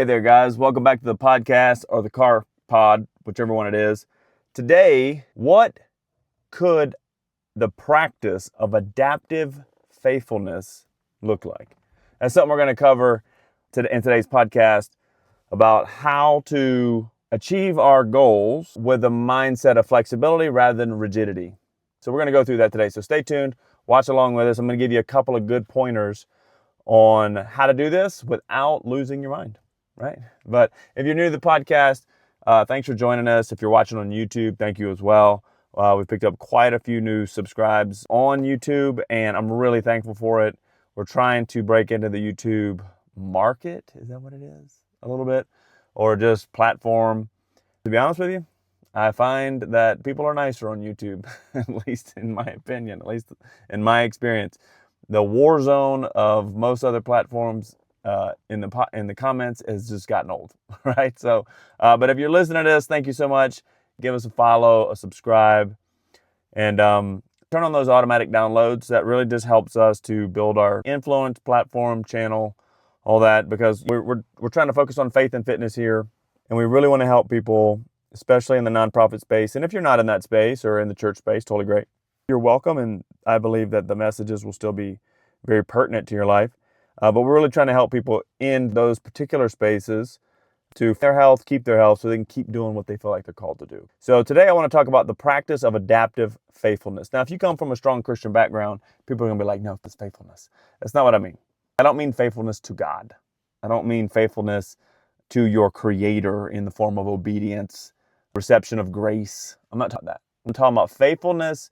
Hey there, guys. Welcome back to the podcast or the car pod, whichever one it is. Today, what could the practice of adaptive faithfulness look like? That's something we're going to cover in today's podcast about how to achieve our goals with a mindset of flexibility rather than rigidity. So we're going to go through that today. So stay tuned, watch along with us. I'm going to give you a couple of good pointers on how to do this without losing your mind. Right? But if you're new to the podcast, thanks for joining us. If you're watching on YouTube, thank you as well. We've picked up quite a few new subscribes on YouTube, and I'm really thankful for it. We're trying to break into the YouTube market. Is that what it is? A little bit. Or just platform. To be honest with you, I find that people are nicer on YouTube, at least in my opinion, at least in my experience. The war zone of most other platforms in the comments has just gotten old, right? So, but if you're listening to this, thank you so much. Give us a follow, a subscribe, and turn on those automatic downloads. That really just helps us to build our influence, platform, channel, all that, because we're trying to focus on faith and fitness here, and we really want to help people, especially in the nonprofit space. And if you're not in that space or in the church space, totally great. You're welcome, and I believe that the messages will still be very pertinent to your life. But we're really trying to help people in those particular spaces to keep their health, so they can keep doing what they feel like they're called to do. So today I want to talk about the practice of adaptive faithfulness. Now, if you come from a strong Christian background, people are going to be like, no, it's faithfulness. That's not what I mean. I don't mean faithfulness to God. I don't mean faithfulness to your Creator in the form of obedience, reception of grace. I'm not talking that. I'm talking about faithfulness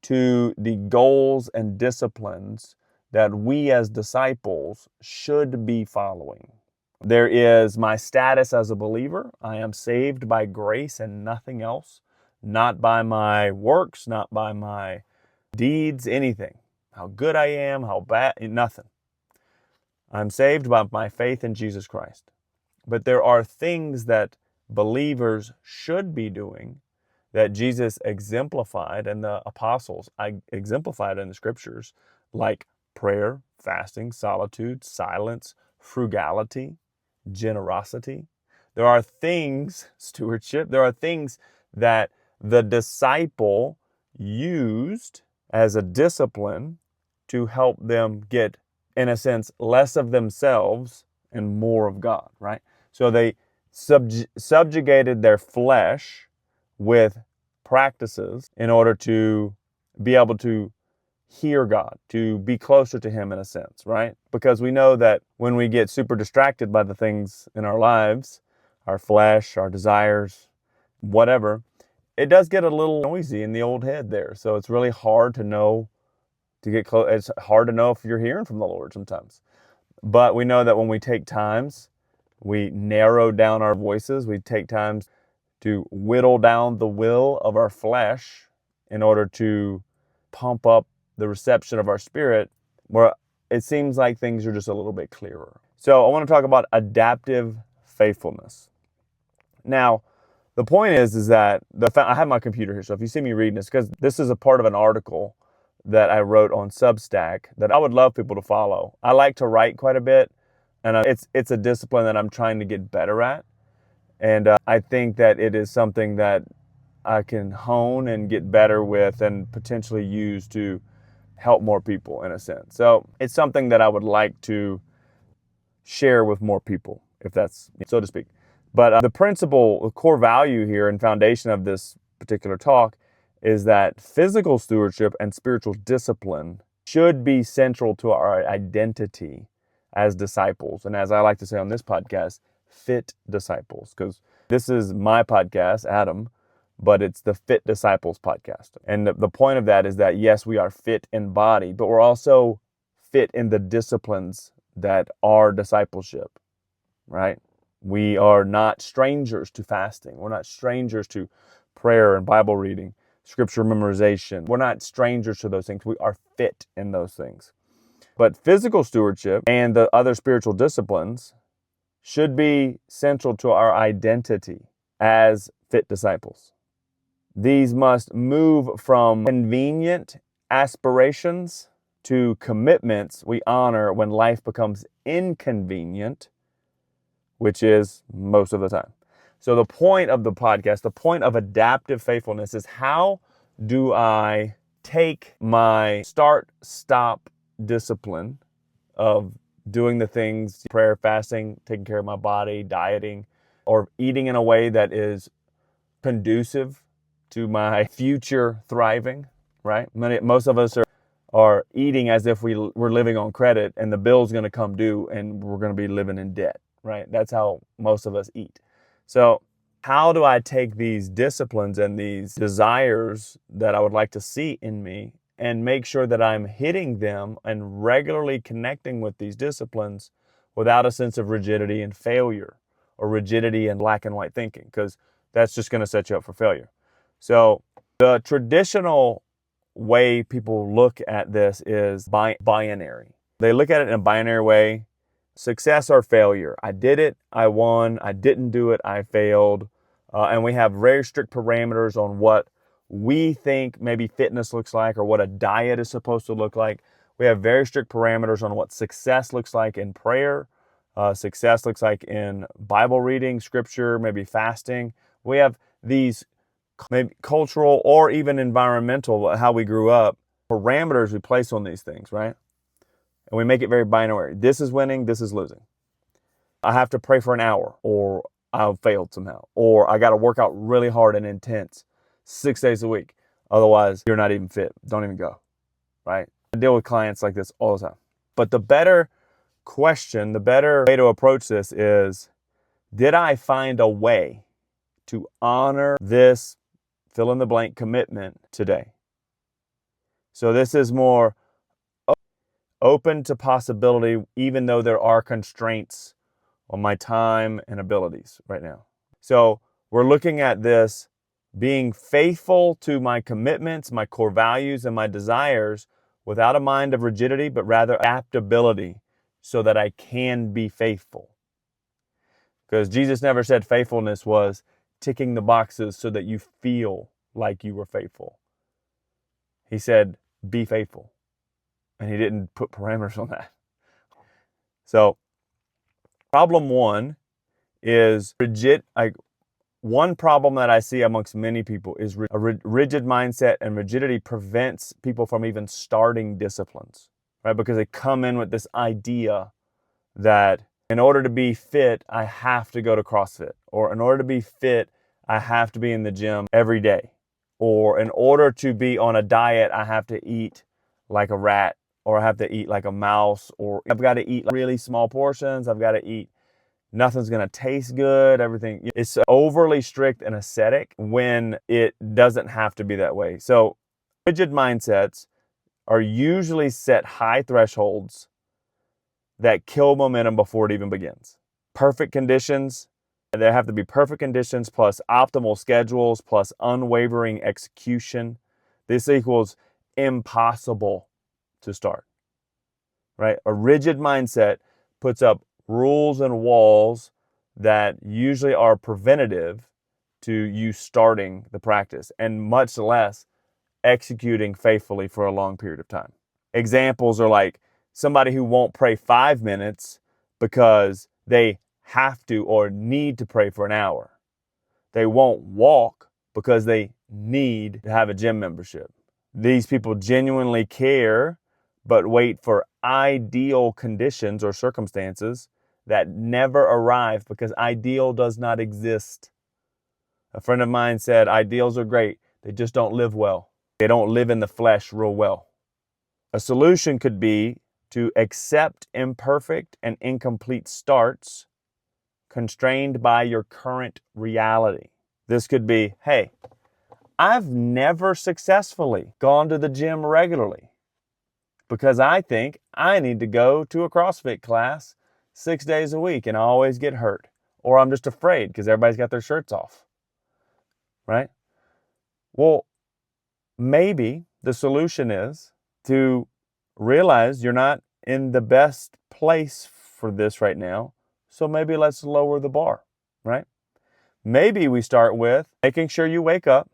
to the goals and disciplines that we as disciples should be following. There is my status as a believer. I am saved by grace and nothing else, not by my works, not by my deeds, anything. How good I am, how bad, nothing. I'm saved by my faith in Jesus Christ. But there are things that believers should be doing that Jesus exemplified and the apostles exemplified in the scriptures, like prayer, fasting, solitude, silence, frugality, generosity. There are things, stewardship, there are things that the disciple used as a discipline to help them get, in a sense, less of themselves and more of God, right? So they subjugated their flesh with practices in order to be able to hear God, to be closer to Him in a sense, right? Because we know that when we get super distracted by the things in our lives, our flesh, our desires, whatever, it does get a little noisy in the old head there. So it's really hard to know, to get close. It's hard to know if you're hearing from the Lord sometimes. But we know that when we take times, we narrow down our voices, we take times to whittle down the will of our flesh in order to pump up the reception of our spirit, where it seems like things are just a little bit clearer. So I want to talk about adaptive faithfulness. Now, the point is that I have my computer here, so if you see me reading this, because this is a part of an article that I wrote on Substack that I would love people to follow. I like to write quite a bit, and it's a discipline that I'm trying to get better at. And I think that it is something that I can hone and get better with and potentially use to help more people in a sense. So it's something that I would like to share with more people, if that's so to speak. But the principle, the core value here and foundation of this particular talk is that physical stewardship and spiritual discipline should be central to our identity as disciples. And as I like to say on this podcast, fit disciples, because this is my podcast, Adam, but it's the Fit Disciples podcast. And the point of that is that, yes, we are fit in body, but we're also fit in the disciplines that are discipleship, right? We are not strangers to fasting. We're not strangers to prayer and Bible reading, scripture memorization. We're not strangers to those things. We are fit in those things. But physical stewardship and the other spiritual disciplines should be central to our identity as fit disciples. These must move from convenient aspirations to commitments we honor when life becomes inconvenient which is most of the time. So the point of the podcast, the point of adaptive faithfulness is how do I take my start-stop discipline of doing the things, prayer, fasting, taking care of my body, dieting, or eating in a way that is conducive to my future thriving, right? Most of us are eating as if we're living on credit and the bill's going to come due and we're going to be living in debt, right? That's how most of us eat. So how do I take these disciplines and these desires that I would like to see in me and make sure that I'm hitting them and regularly connecting with these disciplines without a sense of rigidity and failure or rigidity and black and white thinking? Because that's just going to set you up for failure. So the traditional way people look at this is binary. They look at it in a binary way: success or failure. I did it, I won. I didn't do it, I failed. And we have very strict parameters on what we think maybe fitness looks like or what a diet is supposed to look like. We have very strict parameters on what success looks like in prayer. Success looks like in Bible reading, scripture, maybe fasting. We have these maybe cultural or even environmental, how we grew up, parameters we place on these things, right? And we make it very binary. This is winning, this is losing. I have to pray for an hour or I've failed somehow. Or I got to work out really hard and intense 6 days a week. Otherwise, you're not even fit. Don't even go, right? I deal with clients like this all the time. But the better question, the better way to approach this is, did I find a way to honor this fill in the blank commitment today? So this is more open to possibility, even though there are constraints on my time and abilities right now. So we're looking at this being faithful to my commitments, my core values, and my desires without a mind of rigidity, but rather adaptability so that I can be faithful. Because Jesus never said faithfulness was ticking the boxes so that you feel like you were faithful. He said, be faithful. And he didn't put parameters on that. So problem one is rigid. One problem that I see amongst many people is a rigid mindset, and rigidity prevents people from even starting disciplines, right? Because they come in with this idea that in order to be fit, I have to go to CrossFit, or in order to be fit, I have to be in the gym every day, or in order to be on a diet, I have to eat like a rat, or I have to eat like a mouse, or I've got to eat really small portions. I've got to eat, nothing's going to taste good. Everything. It's overly strict and ascetic when it doesn't have to be that way. So rigid mindsets are usually set high thresholds that kill momentum before it even begins. Perfect conditions. There have to be perfect conditions plus optimal schedules plus unwavering execution. This equals impossible to start, right? A rigid mindset puts up rules and walls that usually are preventative to you starting the practice, and much less executing faithfully for a long period of time. Examples are like somebody who won't pray 5 minutes because they have to or need to pray for an hour. They won't walk because they need to have a gym membership. These people genuinely care, but wait for ideal conditions or circumstances that never arrive because ideal does not exist. A friend of mine said, ideals are great, they just don't live well. They don't live in the flesh real well. A solution could be to accept imperfect and incomplete starts constrained by your current reality. This could be, hey, I've never successfully gone to the gym regularly because I think I need to go to a CrossFit class 6 days a week and I always get hurt. Or I'm just afraid because everybody's got their shirts off, right? Well, maybe the solution is to realize you're not in the best place for this right now. So maybe let's lower the bar, right? Maybe we start with making sure you wake up,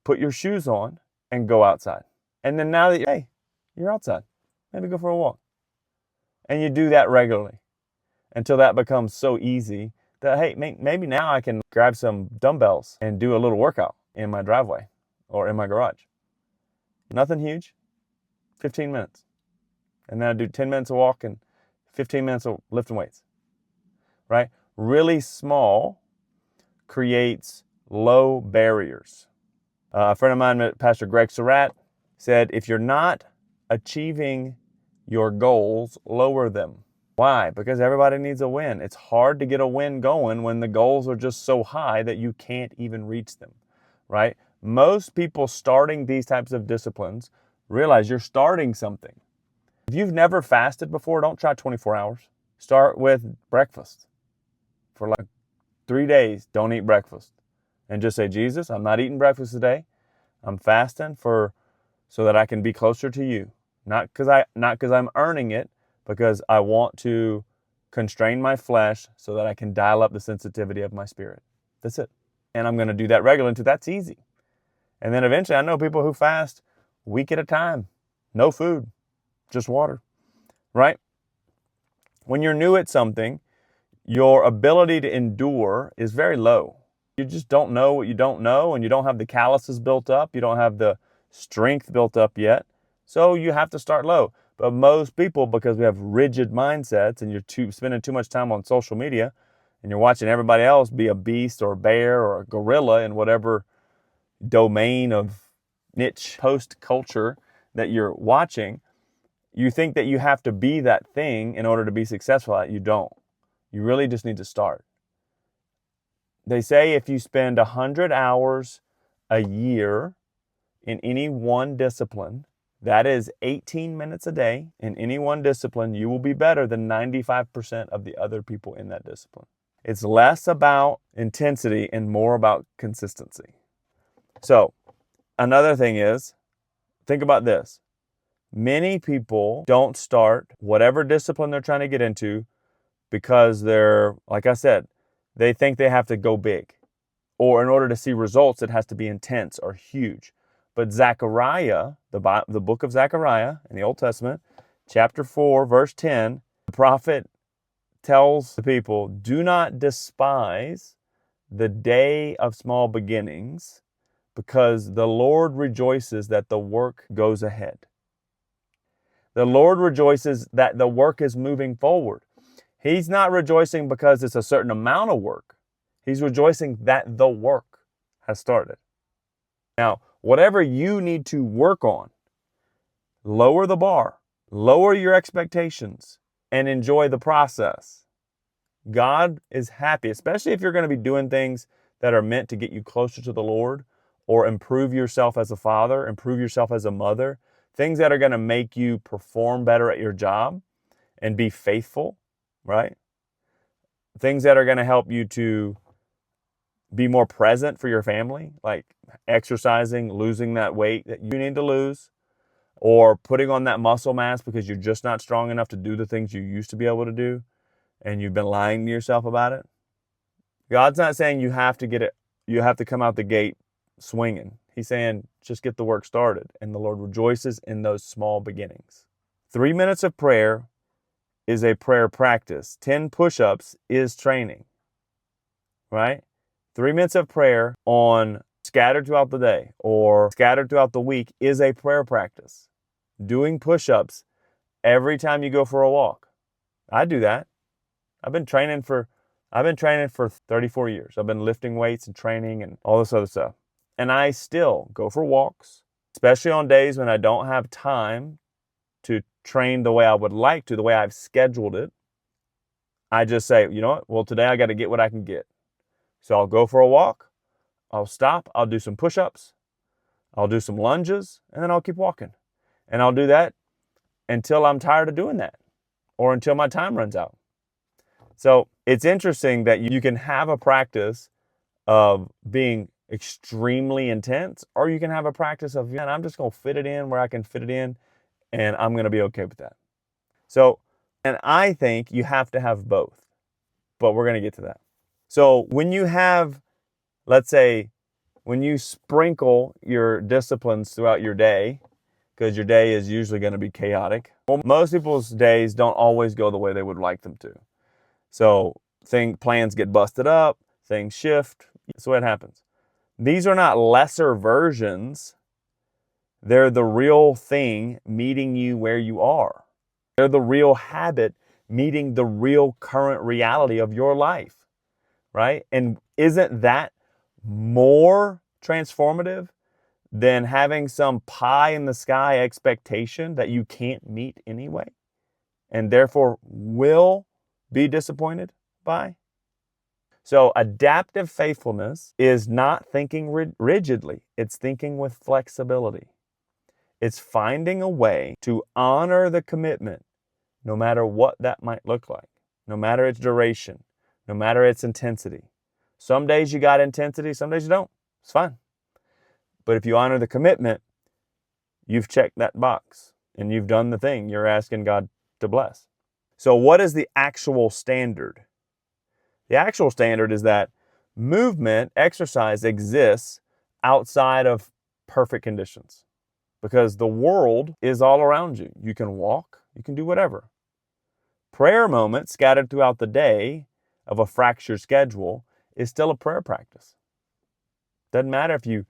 put your shoes on, and go outside. And then now that you're outside, maybe go for a walk. And you do that regularly. until that becomes so easy that, hey, maybe now I can grab some dumbbells and do a little workout in my driveway or in my garage. Nothing huge, 15 minutes. And then I do 10 minutes of walking, 15 minutes of lifting weights, right? Really small creates low barriers. A friend of mine, Pastor Greg Surratt, said, if you're not achieving your goals, lower them. Why? Because everybody needs a win. It's hard to get a win going when the goals are just so high that you can't even reach them, right? Most people starting these types of disciplines realize you're starting something. If you've never fasted before, don't try 24 hours. Start with breakfast. For like 3 days, don't eat breakfast. And just say, Jesus, I'm not eating breakfast today. I'm fasting so that I can be closer to you. Not because I'm earning it, because I want to constrain my flesh so that I can dial up the sensitivity of my spirit. That's it. And I'm going to do that regularly until that's easy. And then eventually I know people who fast a week at a time. No food, just water, right? When you're new at something, your ability to endure is very low. You just don't know what you don't know, and you don't have the calluses built up. You don't have the strength built up yet. So you have to start low. But most people, because we have rigid mindsets and you're spending too much time on social media and you're watching everybody else be a beast or a bear or a gorilla in whatever domain of niche post culture that you're watching, you think that you have to be that thing in order to be successful at it. You don't. You really just need to start. They say if you spend 100 hours a year in any one discipline, that is 18 minutes a day in any one discipline, you will be better than 95% of the other people in that discipline. It's less about intensity and more about consistency. So another thing is, think about this. Many people don't start whatever discipline they're trying to get into because they're, like I said, they think they have to go big. Or in order to see results, it has to be intense or huge. But Zechariah, the book of Zechariah in the Old Testament, chapter 4, verse 10, the prophet tells the people, do not despise the day of small beginnings, because the Lord rejoices that the work goes ahead. The Lord rejoices that the work is moving forward. He's not rejoicing because it's a certain amount of work. He's rejoicing that the work has started. Now, whatever you need to work on, lower the bar, lower your expectations, and enjoy the process. God is happy, especially if you're going to be doing things that are meant to get you closer to the Lord or improve yourself as a father, improve yourself as a mother, things that are going to make you perform better at your job and be faithful, right? Things that are going to help you to be more present for your family, like exercising, losing that weight that you need to lose, or putting on that muscle mass because you're just not strong enough to do the things you used to be able to do, and you've been lying to yourself about it. God's not saying you have to come out the gate swinging. He's saying just get the work started, and the Lord rejoices in those small beginnings. 3 minutes of prayer is a prayer practice. 10 push-ups is training, right? 3 minutes of prayer scattered throughout the day or scattered throughout the week is a prayer practice. Doing push-ups every time you go for a walk. I do that. I've been training for 34 years. I've been lifting weights and training and all this other stuff. And I still go for walks, especially on days when I don't have time to train the way I would like to, the way I've scheduled it. I just say, you know what? Well, today I got to get what I can get. So I'll go for a walk, I'll stop, I'll do some push-ups, I'll do some lunges, and then I'll keep walking. And I'll do that until I'm tired of doing that or until my time runs out. So it's interesting that you can have a practice of being extremely intense, or you can have a practice of, man, I'm just going to fit it in where I can fit it in, and I'm going to be okay with that. So, and I think you have to have both, but we're going to get to that. So when you have, let's say, when you sprinkle your disciplines throughout your day, because your day is usually going to be chaotic. Well, most people's days don't always go the way they would like them to. So plans get busted up, things shift. That's the way it happens. These are not lesser versions. They're the real thing meeting you where you are. They're the real habit meeting the real current reality of your life, right? And isn't that more transformative than having some pie in the sky expectation that you can't meet anyway and therefore will be disappointed by? So adaptive faithfulness is not thinking rigidly. It's thinking with flexibility. It's finding a way to honor the commitment no matter what that might look like, no matter its duration, no matter its intensity. Some days you got intensity, some days you don't. It's fine. But if you honor the commitment, you've checked that box and you've done the thing you're asking God to bless. So what is the actual standard? The actual standard is that movement, exercise exists outside of perfect conditions because the world is all around you. You can walk, you can do whatever. Prayer moments scattered throughout the day of a fractured schedule is still a prayer practice. Doesn't matter if you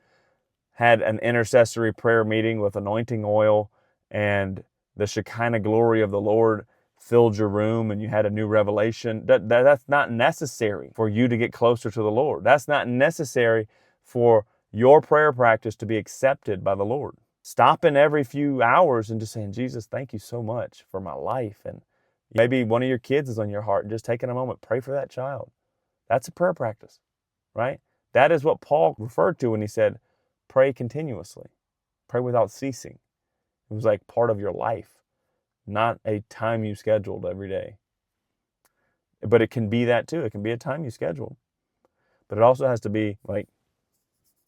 had an intercessory prayer meeting with anointing oil and the Shekinah glory of the Lord filled your room and you had a new revelation. That's not necessary for you to get closer to the Lord. That's not necessary for your prayer practice to be accepted by the Lord. Stopping every few hours and just saying, Jesus, thank you so much for my life. And maybe one of your kids is on your heart and just taking a moment, pray for that child. That's a prayer practice, right? That is what Paul referred to when he said, pray continuously, pray without ceasing. It was like part of your life, not a time you scheduled every day. But it can be that too. It can be a time you scheduled. But it also has to be like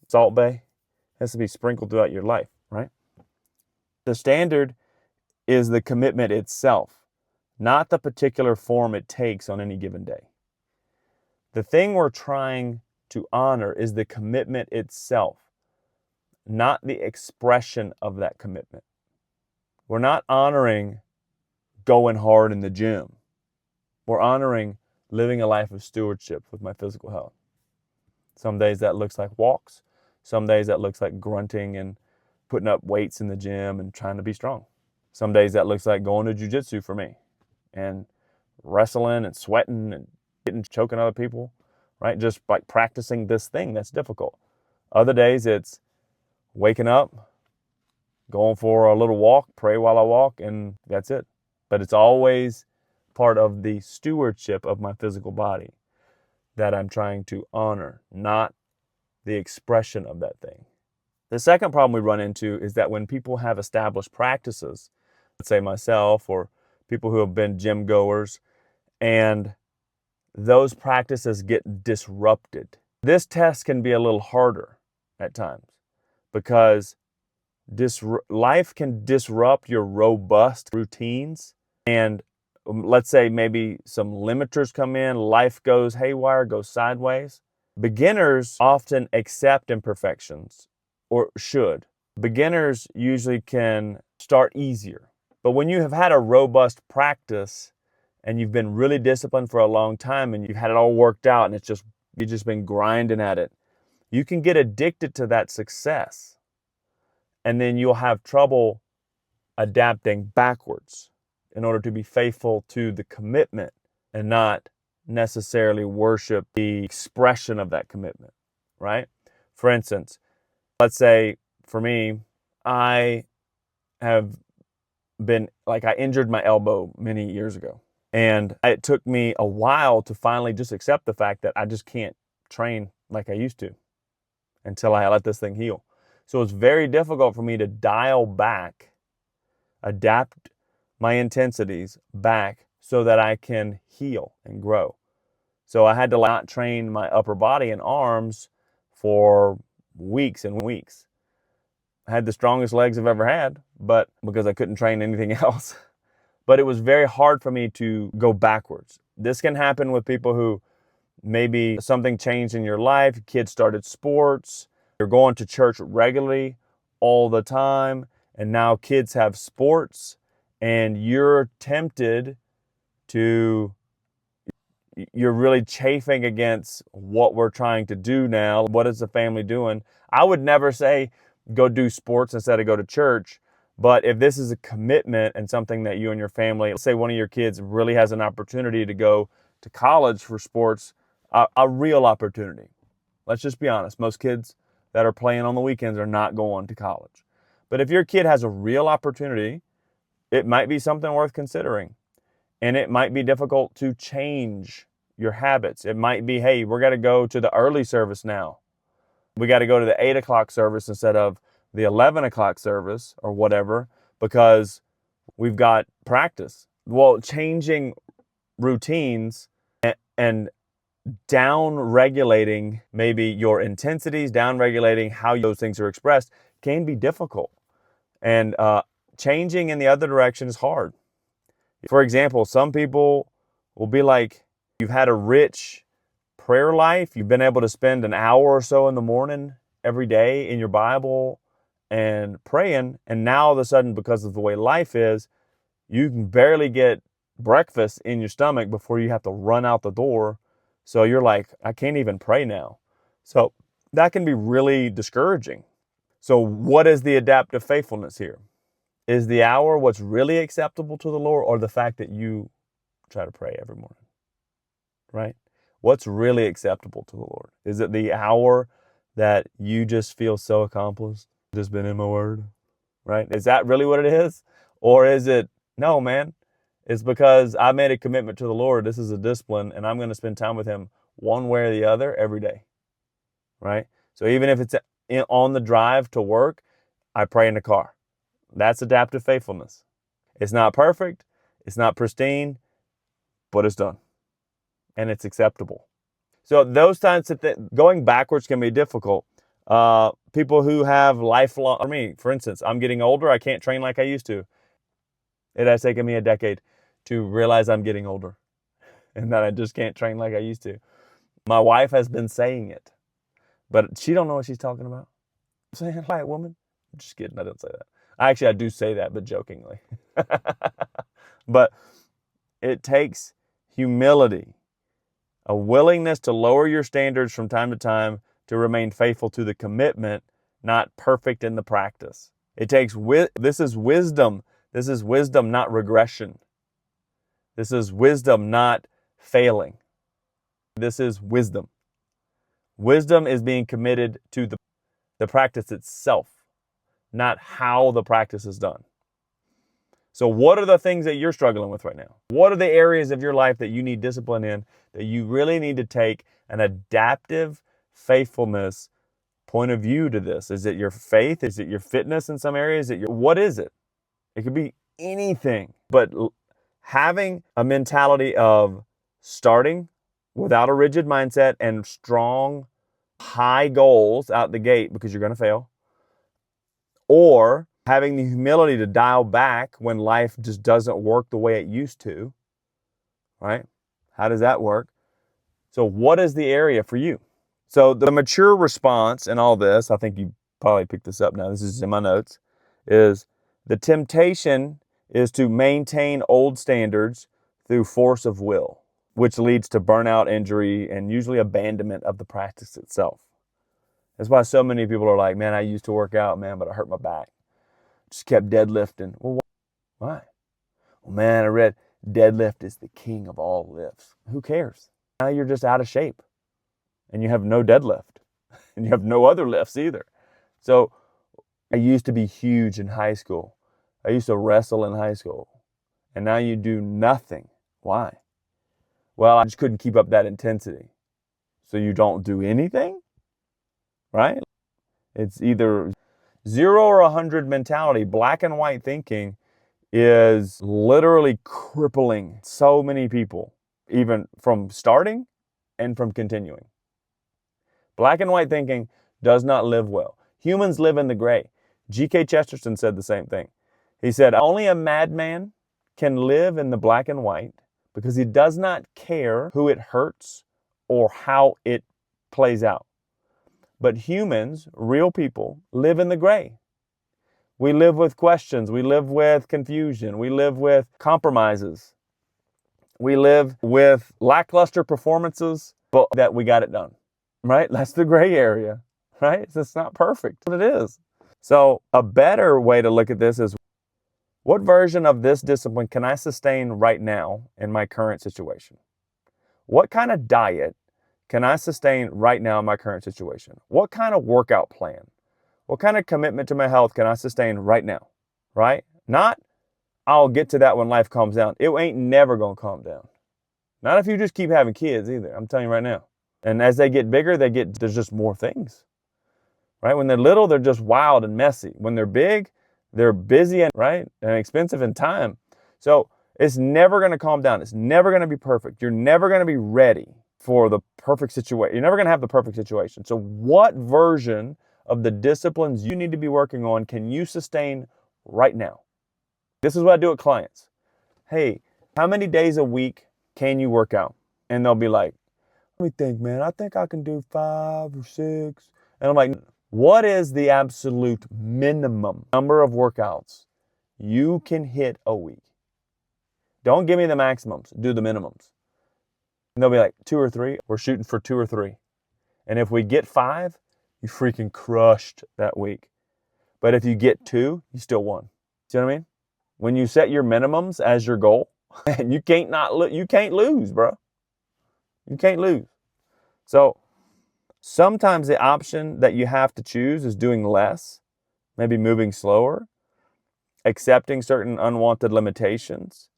Salt Bay. It has to be sprinkled throughout your life, right? The standard is the commitment itself, not the particular form it takes on any given day. The thing we're trying to honor is the commitment itself, not the expression of that commitment. We're not honoring going hard in the gym. We're honoring living a life of stewardship with my physical health. Some days that looks like walks. Some days that looks like grunting and putting up weights in the gym and trying to be strong. Some days that looks like going to jiu-jitsu for me and wrestling and sweating and choking other people, right? Just like practicing this thing that's difficult. Other days it's waking up, going for a little walk, pray while I walk, and that's it. But it's always part of the stewardship of my physical body that I'm trying to honor, not the expression of that thing. The second problem we run into is that when people have established practices, let's say myself or people who have been gym goers, and those practices get disrupted. This test can be a little harder at times because life can disrupt your robust routines. And let's say maybe some limiters come in, life goes haywire, goes sideways. Beginners often accept imperfections, or should. Beginners usually can start easier. But when you have had a robust practice and you've been really disciplined for a long time and you've had it all worked out and you've just been grinding at it, you can get addicted to that success. And then you'll have trouble adapting backwards in order to be faithful to the commitment and not necessarily worship the expression of that commitment, right? For instance, let's say for me, I injured my elbow many years ago. And it took me a while to finally just accept the fact that I just can't train like I used to until I let this thing heal. So it's very difficult for me to dial back, adapt my intensities back so that I can heal and grow. So I had to not train my upper body and arms for weeks and weeks. I had the strongest legs I've ever had, but because I couldn't train anything else. But it was very hard for me to go backwards. This can happen with people who maybe something changed in your life, kids started sports, you're going to church regularly all the time, and now kids have sports, and you're tempted to, you're really chafing against what we're trying to do now. What is the family doing? I would never say go do sports instead of go to church. But if this is a commitment and something that you and your family, let's say one of your kids really has an opportunity to go to college for sports, a real opportunity. Let's just be honest. Most kids that are playing on the weekends are not going to college. But if your kid has a real opportunity, it might be something worth considering. And it might be difficult to change your habits. It might be, hey, we're going to go to the early service now. We got to go to the 8 o'clock service instead of the 11 o'clock service or whatever, because we've got practice. Well, changing routines and down regulating maybe your intensities, down regulating how those things are expressed can be difficult. And changing in the other direction is hard. For example, some people will be like, you've had a rich prayer life. You've been able to spend an hour or so in the morning every day in your Bible and praying. And now all of a sudden, because of the way life is, you can barely get breakfast in your stomach before you have to run out the door. So you're like, I can't even pray now. So that can be really discouraging. So what is the adaptive faithfulness here? Is the hour what's really acceptable to the Lord, or the fact that you try to pray every morning? Right? What's really acceptable to the Lord? Is it the hour that you just feel so accomplished? Just been in my word, right? Is that really what it is? Or is it, no, man, it's because I made a commitment to the Lord. This is a discipline, and I'm going to spend time with him one way or the other every day, right? So even if it's on the drive to work, I pray in the car. That's adaptive faithfulness. It's not perfect. It's not pristine, but it's done. And it's acceptable. So those times that going backwards can be difficult. People who have lifelong, for instance, I'm getting older. I can't train like I used to. It has taken me a decade to realize I'm getting older and that I just can't train like I used to. My wife has been saying it, but she don't know what she's talking about. I'm saying, white woman. I'm just kidding. I don't say that. I do say that, but jokingly. But it takes humility, a willingness to lower your standards from time to time to remain faithful to the commitment, not perfect in the practice. It takes this is wisdom. This is wisdom, not regression. This is wisdom, not failing. This is wisdom. Wisdom is being committed to the practice itself, not how the practice is done. So what are the things that you're struggling with right now? What are the areas of your life that you need discipline in, that you really need to take an adaptive faithfulness point of view to this? Is it your faith? Is it your fitness in some areas? What is it? It could be anything. But having a mentality of starting without a rigid mindset and strong, high goals out the gate, because you're going to fail, or having the humility to dial back when life just doesn't work the way it used to, right? How does that work? So what is the area for you? So the mature response in all this, I think you probably picked this up now, this is in my notes, is the temptation is to maintain old standards through force of will, which leads to burnout, injury, and usually abandonment of the practice itself. That's why so many people are like, man, I used to work out, man, but I hurt my back. Just kept deadlifting. Well, why? Well, man, I read deadlift is the king of all lifts. Who cares? Now you're just out of shape and you have no deadlift and you have no other lifts either. So I used to be huge in high school. I used to wrestle in high school, and now you do nothing. Why? Well, I just couldn't keep up that intensity. So you don't do anything, right? It's either 0 or 100 mentality. Black and white thinking is literally crippling so many people, even from starting and from continuing. Black and white thinking does not live well. Humans live in the gray. G.K. Chesterton said the same thing. He said, only a madman can live in the black and white because he does not care who it hurts or how it plays out. But humans, real people, live in the gray. We live with questions. We live with confusion. We live with compromises. We live with lackluster performances, but that we got it done, right? That's the gray area, right? It's not perfect, but it is. So a better way to look at this is, what version of this discipline can I sustain right now in my current situation? What kind of diet can I sustain right now in my current situation? What kind of workout plan? What kind of commitment to my health can I sustain right now, right? Not, I'll get to that when life calms down. It ain't never going to calm down. Not if you just keep having kids either. I'm telling you right now. And as they get bigger, there's just more things, right? When they're little, they're just wild and messy. When they're big, they're busy and, right, and expensive in time. So it's never going to calm down. It's never going to be perfect. You're never going to be ready for the perfect situation. You're never going to have the perfect situation. So what version of the disciplines you need to be working on can you sustain right now? This is what I do with clients. Hey, how many days a week can you work out? And they'll be like, let me think, man, I think I can do 5 or 6. And I'm like, what is the absolute minimum number of workouts you can hit a week? Don't give me the maximums, do the minimums. And they'll be like, 2 or 3. We're shooting for 2 or 3. And if we get 5, you freaking crushed that week. But if you get 2, you still won. See what I mean? When you set your minimums as your goal, you can't lose, bro. You can't lose. So sometimes the option that you have to choose is doing less, maybe moving slower, accepting certain unwanted limitations,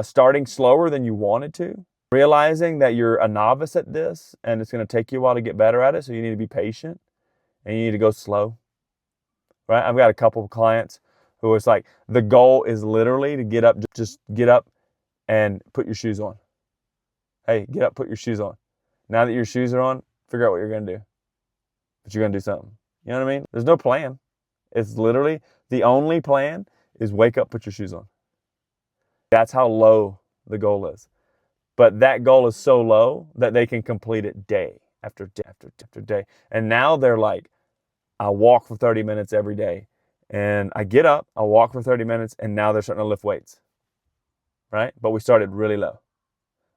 starting slower than you wanted to, realizing that you're a novice at this and it's going to take you a while to get better at it, so you need to be patient and you need to go slow, right? I've got a couple of clients who it's like, the goal is literally to get up, just get up and put your shoes on. Hey, get up, put your shoes on. Now that your shoes are on, figure out what you're going to do. But you're going to do something. You know what I mean? There's no plan. It's literally, the only plan is wake up, put your shoes on. That's how low the goal is. But that goal is so low that they can complete it day after day after day after day. And now they're like, I walk for 30 minutes every day. And I get up, I walk for 30 minutes, and now they're starting to lift weights, right? But we started really low.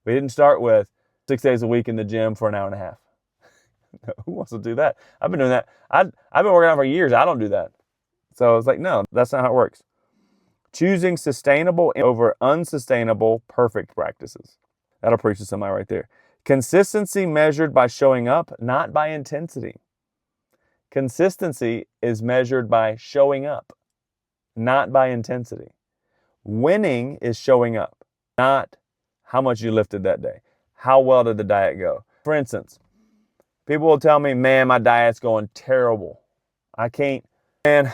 We didn't start with 6 days a week in the gym for an hour and a half. Who wants to do that? I've been doing that. I've been working out for years. I don't do that. So it's like, no, that's not how it works. Choosing sustainable over unsustainable perfect practices. That'll preach to somebody right there. Consistency measured by showing up, not by intensity. Consistency is measured by showing up, not by intensity. Winning is showing up, not how much you lifted that day. How well did the diet go? For instance, people will tell me, man, my diet's going terrible. I can't, man,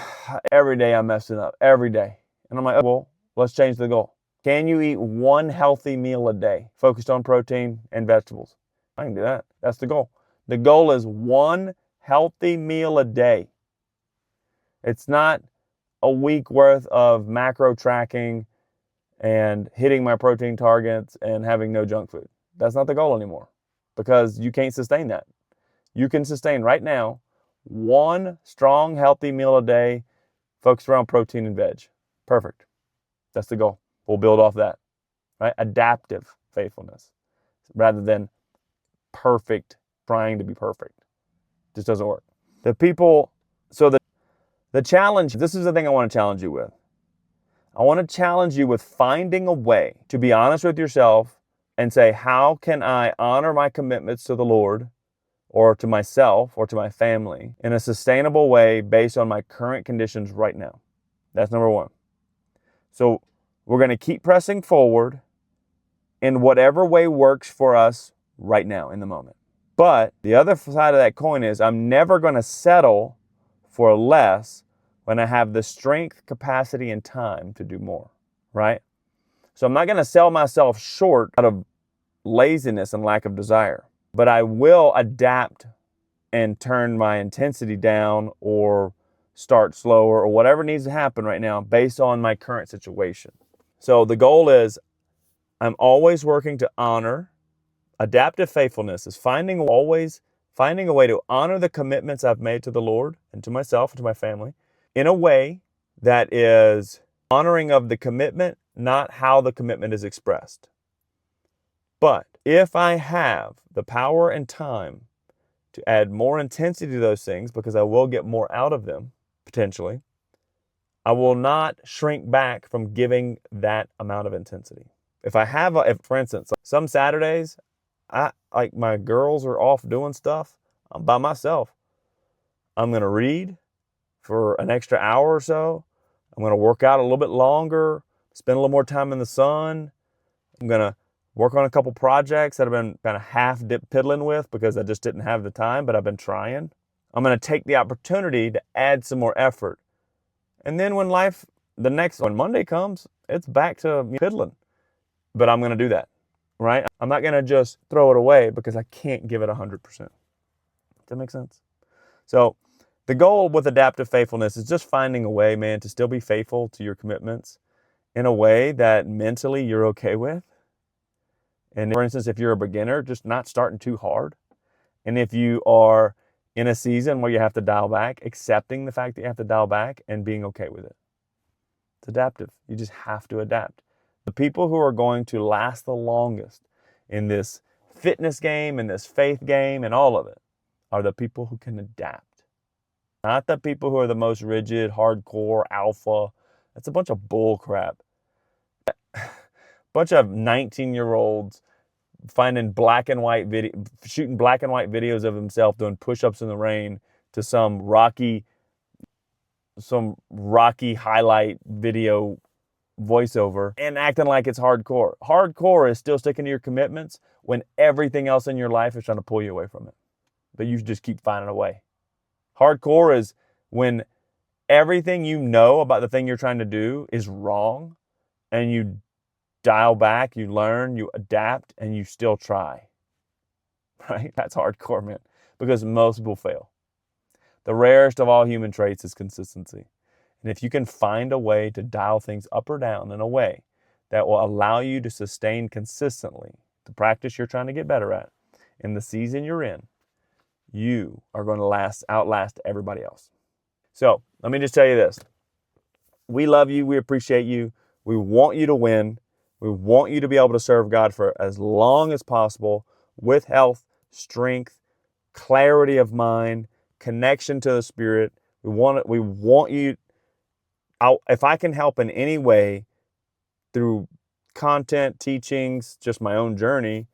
every day I'm messing up, every day. And I'm like, oh, well, let's change the goal. Can you eat one healthy meal a day focused on protein and vegetables? I can do that. That's the goal. The goal is one healthy meal a day. It's not a week worth of macro tracking and hitting my protein targets and having no junk food. That's not the goal anymore, because you can't sustain that. You can sustain right now one strong, healthy meal a day focused around protein and veg. Perfect. That's the goal. We'll build off that, right? Adaptive faithfulness rather than perfect, trying to be perfect. Just doesn't work. The challenge, this is the thing I want to challenge you with. I want to challenge you with finding a way to be honest with yourself and say, how can I honor my commitments to the Lord or to myself or to my family in a sustainable way based on my current conditions right now? That's number one. So we're going to keep pressing forward in whatever way works for us right now in the moment. But the other side of that coin is, I'm never going to settle for less when I have the strength, capacity, and time to do more, right? So I'm not going to sell myself short out of laziness and lack of desire, but I will adapt and turn my intensity down or start slower or whatever needs to happen right now based on my current situation. So the goal is, I'm always working to honor. Adaptive faithfulness is finding a way to honor the commitments I've made to the Lord and to myself and to my family in a way that is honoring of the commitment, not how the commitment is expressed. But if I have the power and time to add more intensity to those things, because I will get more out of them, potentially, I will not shrink back from giving that amount of intensity. If I have, for instance, some Saturdays, like my girls are off doing stuff, I'm by myself. I'm going to read for an extra hour or so. I'm going to work out a little bit longer, spend a little more time in the sun. I'm going to work on a couple projects that I've been kind of half piddling with because I just didn't have the time, but I've been trying. I'm going to take the opportunity to add some more effort. And then when Monday comes, it's back to piddling. But I'm going to do that, right? I'm not going to just throw it away because I can't give it 100%. Does that make sense? So the goal with adaptive faithfulness is just finding a way, man, to still be faithful to your commitments in a way that mentally you're okay with. And for instance, if you're a beginner, just not starting too hard. And if you are in a season where you have to dial back, accepting the fact that you have to dial back and being okay with it. It's adaptive. You just have to adapt. The people who are going to last the longest in this fitness game, in this faith game, and all of it are the people who can adapt. Not the people who are the most rigid, hardcore, alpha. That's a bunch of bull crap. Bunch of 19-year-olds finding shooting black and white videos of himself doing push-ups in the rain to some rocky highlight video voiceover and acting like it's hardcore. Hardcore is still sticking to your commitments when everything else in your life is trying to pull you away from it. But you just keep finding a way. Hardcore is when everything you know about the thing you're trying to do is wrong and you dial back, you learn, you adapt, and you still try. Right? That's hardcore, man, because most people fail. The rarest of all human traits is consistency. And if you can find a way to dial things up or down in a way that will allow you to sustain consistently the practice you're trying to get better at in the season you're in, you are going to outlast everybody else. So let me just tell you this. We love you. We appreciate you. We want you to win. We want you to be able to serve God for as long as possible with health, strength, clarity of mind, connection to the Spirit. We want you. If I can help in any way through content, teachings, just my own journey,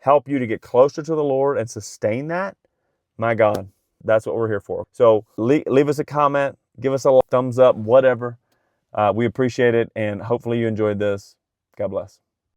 help you to get closer to the Lord and sustain that, my God, that's what we're here for. So leave us a comment, give us a thumbs up, whatever. We appreciate it, and hopefully you enjoyed this. God bless.